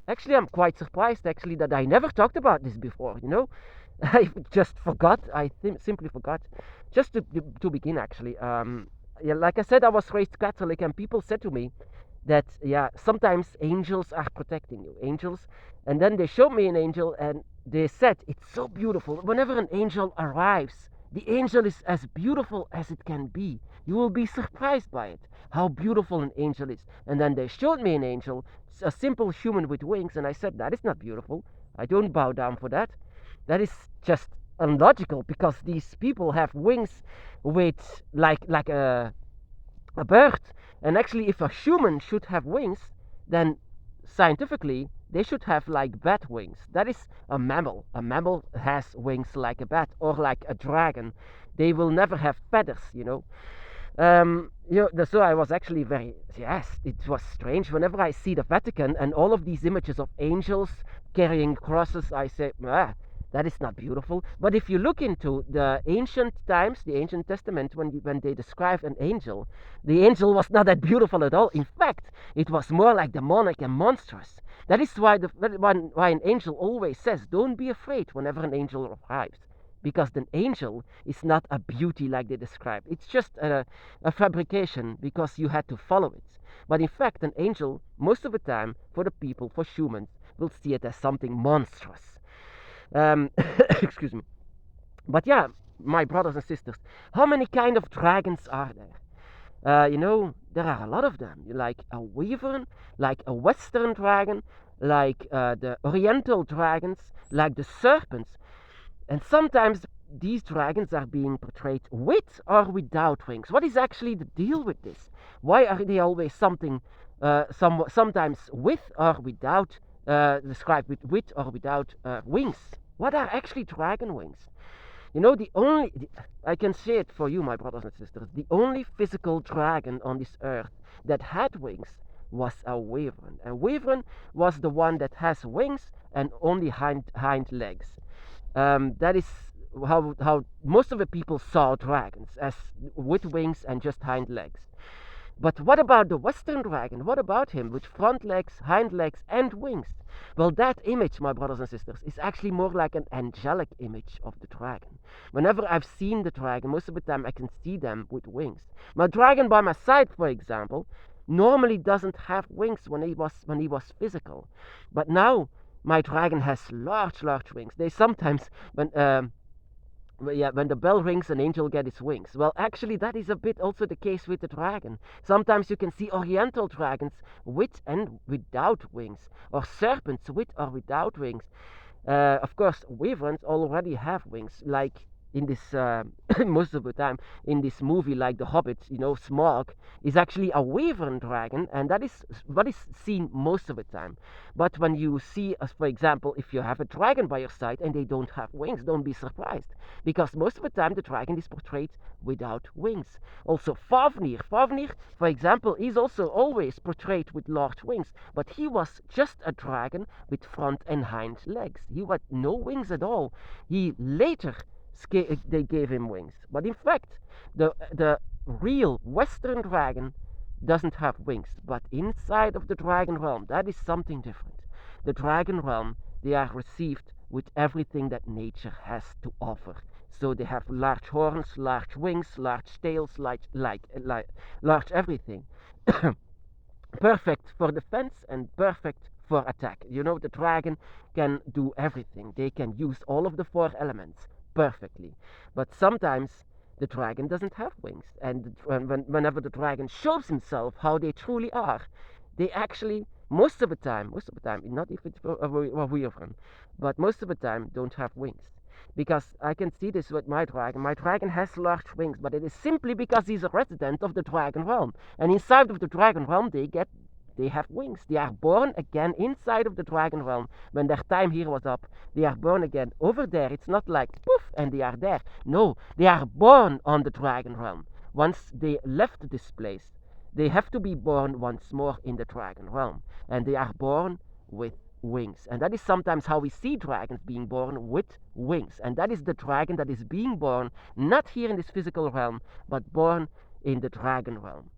actually, I'm quite surprised actually that I never talked about this before. I just forgot. Simply forgot. Just to begin, actually. Yeah, like I said, I was raised Catholic, and people said to me that yeah, sometimes angels are protecting you, angels, and then they showed me an angel, and they said it's so beautiful. Whenever an angel arrives, the angel is as beautiful as it can be. You will be surprised by it, how beautiful an angel is. And then they showed me an angel, a simple human with wings, and I said that is not beautiful. I don't bow down for that. That is just unlogical because these people have wings with like a bird. And actually, if a human should have wings, then scientifically they should have like bat wings. That is a mammal. A mammal has wings like a bat or like a dragon. They will never have feathers. So I was actually very, yes, it was strange. Whenever I see the Vatican and all of these images of angels carrying crosses, I say, that is not beautiful. But if you look into the ancient times, the ancient testament, when they describe an angel, the angel was not that beautiful at all. In fact, it was more like demonic and monstrous. That is why an angel always says, don't be afraid whenever an angel arrives, because the angel is not a beauty like they describe. It's just a fabrication because you had to follow it. But in fact, an angel, most of the time, for the people, for humans, will see it as something monstrous. Excuse me. But yeah, my brothers and sisters, how many kind of dragons are there? There are a lot of them. Like a wyvern, like a western dragon, like the oriental dragons, like the serpents. And sometimes these dragons are being portrayed with or without wings. What is actually the deal with this? Why are they always sometimes with or without, described with or without wings? What are actually dragon wings? I can say it for you, my brothers and sisters, the only physical dragon on this earth that had wings was a wyvern. A wyvern was the one that has wings and only hind legs. That is how most of the people saw dragons, as with wings and just hind legs. But what about the western dragon? What about him with front legs, hind legs, and wings? Well, that image, my brothers and sisters, is actually more like an angelic image of the dragon. Whenever I've seen the dragon, most of the time I can see them with wings. My dragon by my side, for example, normally doesn't have wings when he was physical, but now my dragon has large wings. They sometimes when the bell rings, an angel gets its wings. Well, actually, that is a bit also the case with the dragon. Sometimes you can see oriental dragons with and without wings, or serpents with or without wings. Of course, wyverns already have wings, like in this most of the time in this movie, like The Hobbit. Smaug is actually a wyvern dragon, and that is what is seen most of the time. But when you see, as for example, if you have a dragon by your side and they don't have wings, don't be surprised, because most of the time the dragon is portrayed without wings. Also, Fafnir, for example, is also always portrayed with large wings, but he was just a dragon with front and hind legs. He had no wings at all. He later they gave him wings, but in fact, the real Western dragon doesn't have wings. But inside of the dragon realm, that is something different. The dragon realm, they are received with everything that nature has to offer. So they have large horns, large wings, large tails, large everything. Perfect for defense and perfect for attack. The dragon can do everything. They can use all of the four elements perfectly. But sometimes the dragon doesn't have wings. And whenever the dragon shows himself how they truly are, they actually, most of the time, not if it's a wyvern, but most of the time don't have wings. Because I can see this with my dragon. My dragon has large wings, but it is simply because he's a resident of the dragon realm. And inside of the dragon realm, they have wings. They are born again inside of the dragon realm. When their time here was up, they are born again. Over there, it's not like poof and they are there. No, they are born on the dragon realm. Once they left this place, they have to be born once more in the dragon realm. And they are born with wings. And that is sometimes how we see dragons being born with wings. And that is the dragon that is being born not here in this physical realm, but born in the dragon realm.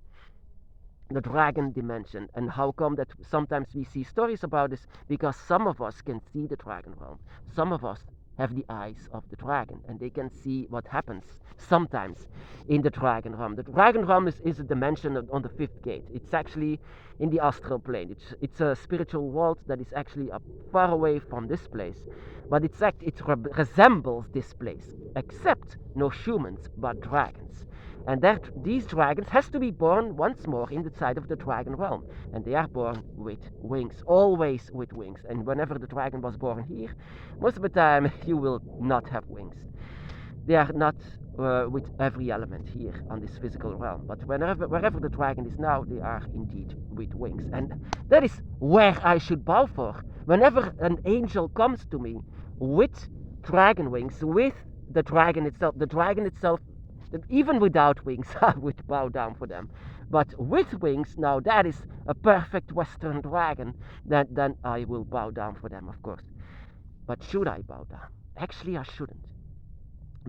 the dragon dimension. And how come that sometimes we see stories about this? Because some of us can see the dragon realm. Some of us have the eyes of the dragon, and they can see what happens sometimes in the dragon realm. The dragon realm is a dimension on the fifth gate. It's actually in the astral plane. It's a spiritual world that is actually far away from this place, but it resembles this place, except no humans but dragons. And these dragons has to be born once more in the side of the dragon realm, and they are born with wings, always with wings. And whenever the dragon was born here, most of the time you will not have wings. They are not with every element here on this physical realm, but wherever the dragon is now, they are indeed with wings. And that is where I should bow for. Whenever an angel comes to me with dragon wings, with the dragon itself, even without wings, I would bow down for them. But with wings, now that is a perfect Western dragon, then I will bow down for them, of course. But should I bow down? Actually, I shouldn't.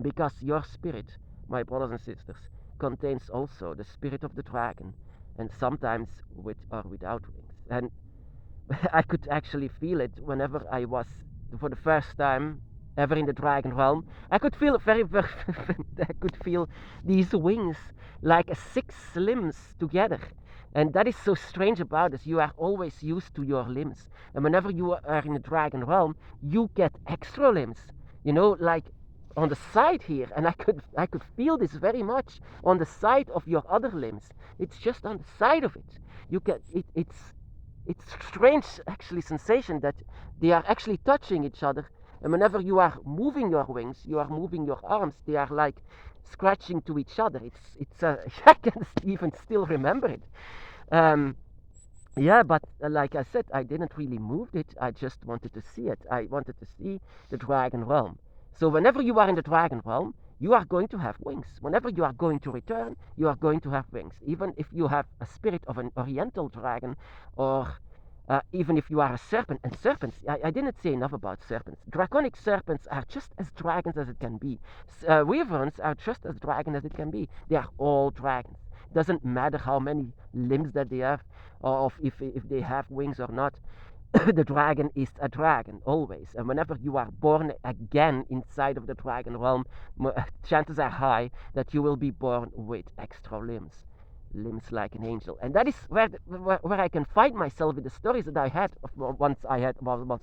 Because your spirit, my brothers and sisters, contains also the spirit of the dragon, and sometimes with or without wings. And I could actually feel it whenever I was, for the first time ever in the dragon realm. I could feel I could feel these wings like 6 limbs together. And that is so strange about this. You are always used to your limbs. And whenever you are in the dragon realm, you get extra limbs. You know, like on the side here. And I could feel this very much on the side of your other limbs. It's just on the side of it. You get it's strange actually sensation that they are actually touching each other. And whenever you are moving your wings, you are moving your arms, they are like scratching to each other. I can even still remember it. Yeah, but like I said, I didn't really move it. I just wanted to see it. I wanted to see the dragon realm. So whenever you are in the dragon realm, you are going to have wings. Whenever you are going to return, you are going to have wings. Even if you have a spirit of an oriental dragon, or even if you are a serpent. And serpents, I didn't say enough about serpents. Draconic serpents are just as dragons as it can be. Wyverns are just as dragon as it can be. They are all dragons. Doesn't matter how many limbs that they have, or if they have wings or not. The dragon is a dragon, always. And whenever you are born again inside of the dragon realm, chances are high that you will be born with extra limbs. Limbs like an angel. And that is where I can find myself in the stories that I had once I was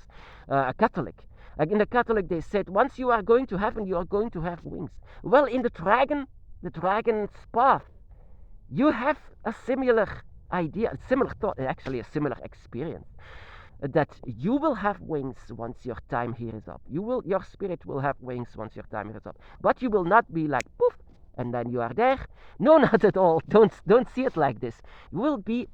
a Catholic. Like in the Catholic, they said, once you are going to heaven, you are going to have wings. Well, in the dragon's path, you have a similar idea, a similar thought, actually a similar experience, that you will have wings once your time here is up. Your spirit will have wings once your time here is up. But you will not be like poof, and then you are there. No, not at all. Don't see it like this. You will be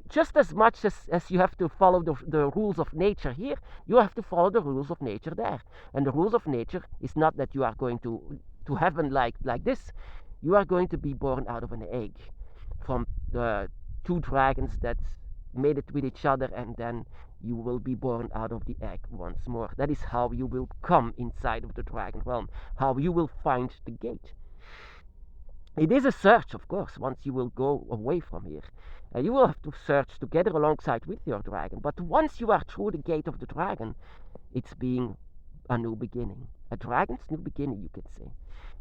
just as much as you have to follow the rules of nature here, you have to follow the rules of nature there. And the rules of nature is not that you are going to heaven like this. You are going to be born out of an egg from the 2 dragons that made it with each other, and then you will be born out of the egg once more. That is how you will come inside of the dragon realm, how you will find the gate. It is a search, of course, once you will go away from here. You will have to search together alongside with your dragon. But once you are through the gate of the dragon, it's being a new beginning. A dragon's new beginning, you could say.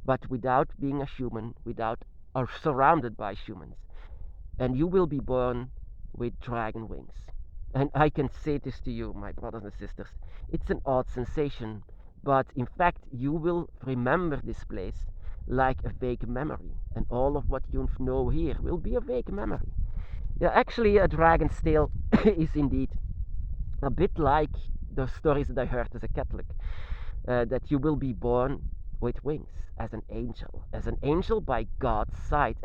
But without being a human, without or surrounded by humans. And you will be born with dragon wings. And I can say this to you, my brothers and sisters. It's an odd sensation, but in fact, you will remember this place like a vague memory, and all of what you know here will be a vague memory. Yeah, actually, a dragon's tale is indeed a bit like the stories that I heard as a Catholic, that you will be born with wings as an angel by God's side.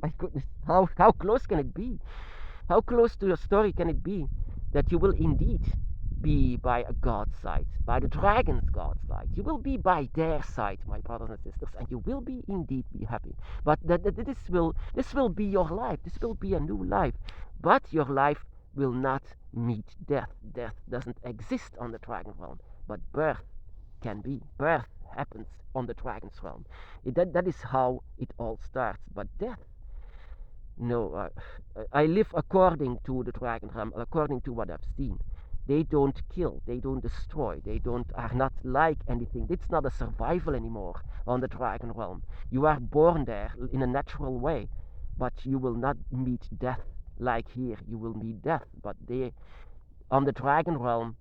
My goodness, how close can it be? How close to your story can it be that you will indeed be by a God's side, by the dragon's God's side? You will be by their side, my brothers and sisters, and you will be indeed be happy. But this will be your life. This will be a new life. But your life will not meet death. Death doesn't exist on the dragon realm, but birth can be. Birth happens on the dragon's realm. That is how it all starts. But death No, I live according to the dragon realm, according to what I've seen. They don't kill, they don't destroy, they don't are not like anything. It's not a survival anymore on the dragon realm. You are born there in a natural way, but you will not meet death like here. You will meet death, but they on the dragon realm,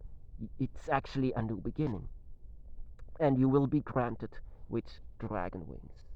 it's actually a new beginning, and you will be granted with dragon wings.